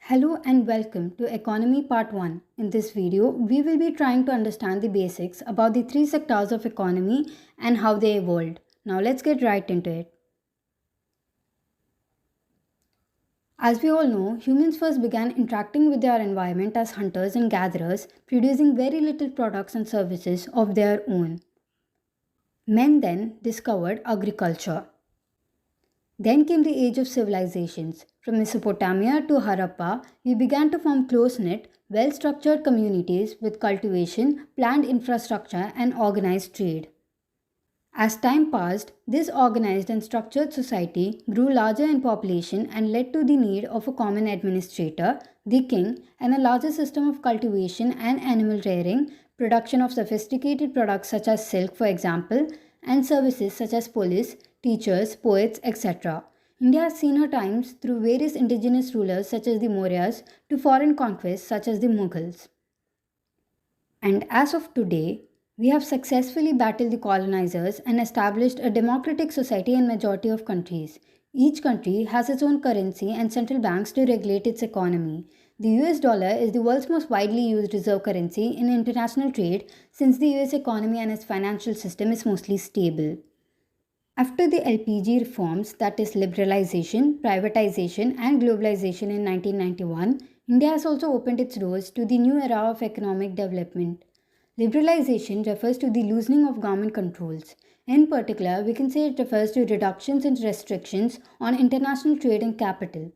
Hello and welcome to Economy Part 1. In this video, we will be trying to understand the basics about the three sectors of economy and how they evolved. Now let's get right into it. As we all know, humans first began interacting with their environment as hunters and gatherers, producing very little products and services of their own. Men then discovered agriculture. Then came the age of civilizations. From Mesopotamia to Harappa, we began to form close knit, well structured communities with cultivation, planned infrastructure, and organized trade. As time passed, this organized and structured society grew larger in population and led to the need of a common administrator, the king, and a larger system of cultivation and animal rearing, production of sophisticated products such as silk, for example, and services such as police, teachers, poets, etc. India has seen her times through various indigenous rulers such as the Mauryas to foreign conquests such as the Mughals. And as of today, we have successfully battled the colonizers and established a democratic society in majority of countries. Each country has its own currency and central banks to regulate its economy. The US dollar is the world's most widely used reserve currency in international trade since the US economy and its financial system is mostly stable. After the LPG reforms, that is liberalization, privatization, and globalization in 1991, India has also opened its doors to the new era of economic development. Liberalization refers to the loosening of government controls. In particular, we can say it refers to reductions and restrictions on international trade and capital.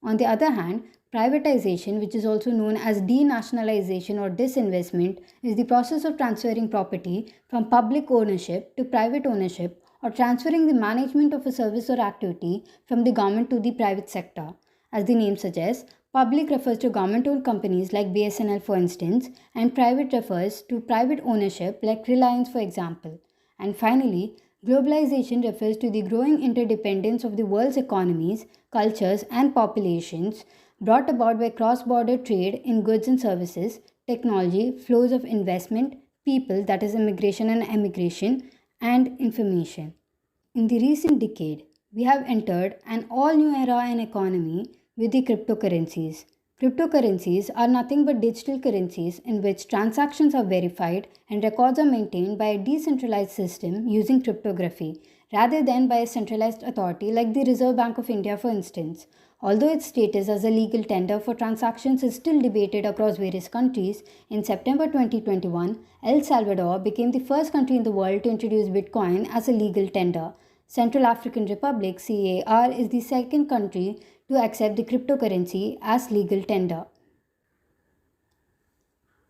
On the other hand, privatization, which is also known as denationalization or disinvestment, is the process of transferring property from public ownership to private ownership or transferring the management of a service or activity from the government to the private sector. As the name suggests, public refers to government-owned companies like BSNL for instance, and private refers to private ownership like Reliance for example. And finally, globalization refers to the growing interdependence of the world's economies, cultures, and populations brought about by cross-border trade in goods and services, technology, flows of investment, people, that is immigration and emigration, and information. In the recent decade, we have entered an all new era in economy with the cryptocurrencies. Cryptocurrencies are nothing but digital currencies in which transactions are verified and records are maintained by a decentralized system using cryptography rather than by a centralized authority like the Reserve Bank of India, for instance. Although its status as a legal tender for transactions is still debated across various countries, in September 2021, El Salvador became the first country in the world to introduce Bitcoin as a legal tender. Central African Republic (CAR) is the second country to accept the cryptocurrency as legal tender.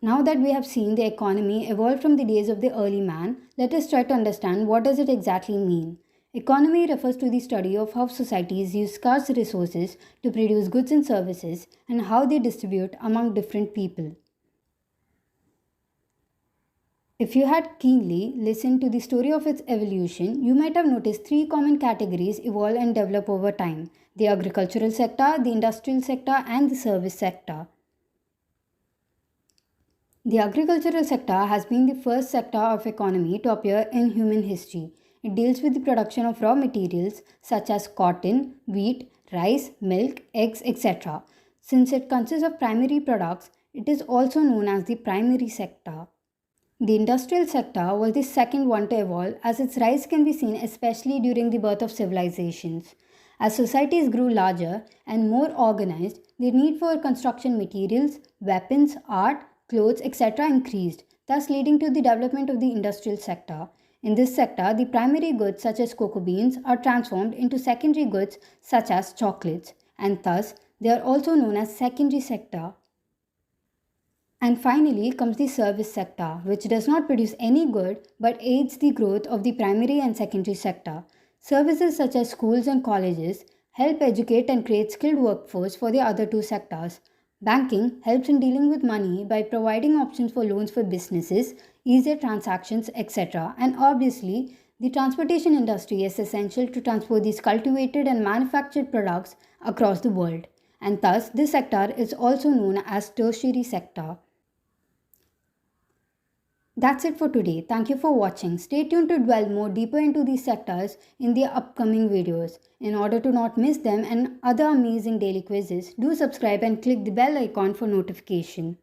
Now that we have seen the economy evolve from the days of the early man, let us try to understand what does it exactly mean. Economy refers to the study of how societies use scarce resources to produce goods and services and how they distribute among different people. If you had keenly listened to the story of its evolution, you might have noticed three common categories evolve and develop over time: the agricultural sector, the industrial sector, and the service sector. The agricultural sector has been the first sector of economy to appear in human history. It deals with the production of raw materials such as cotton, wheat, rice, milk, eggs, etc. Since it consists of primary products, it is also known as the primary sector. The industrial sector was the second one to evolve as its rise can be seen especially during the birth of civilizations. As societies grew larger and more organized, the need for construction materials, weapons, art, clothes, etc. increased, thus leading to the development of the industrial sector. In this sector, the primary goods such as cocoa beans are transformed into secondary goods such as chocolates, and thus they are also known as secondary sector. And finally comes the service sector, which does not produce any good but aids the growth of the primary and secondary sector. Services such as schools and colleges help educate and create skilled workforce for the other two sectors. Banking helps in dealing with money by providing options for loans for businesses, easier transactions, etc. And obviously, the transportation industry is essential to transport these cultivated and manufactured products across the world. And thus, this sector is also known as tertiary sector. That's it for today. Thank you for watching. Stay tuned to delve more deeper into these sectors in the upcoming videos. In order to not miss them and other amazing daily quizzes, do subscribe and click the bell icon for notification.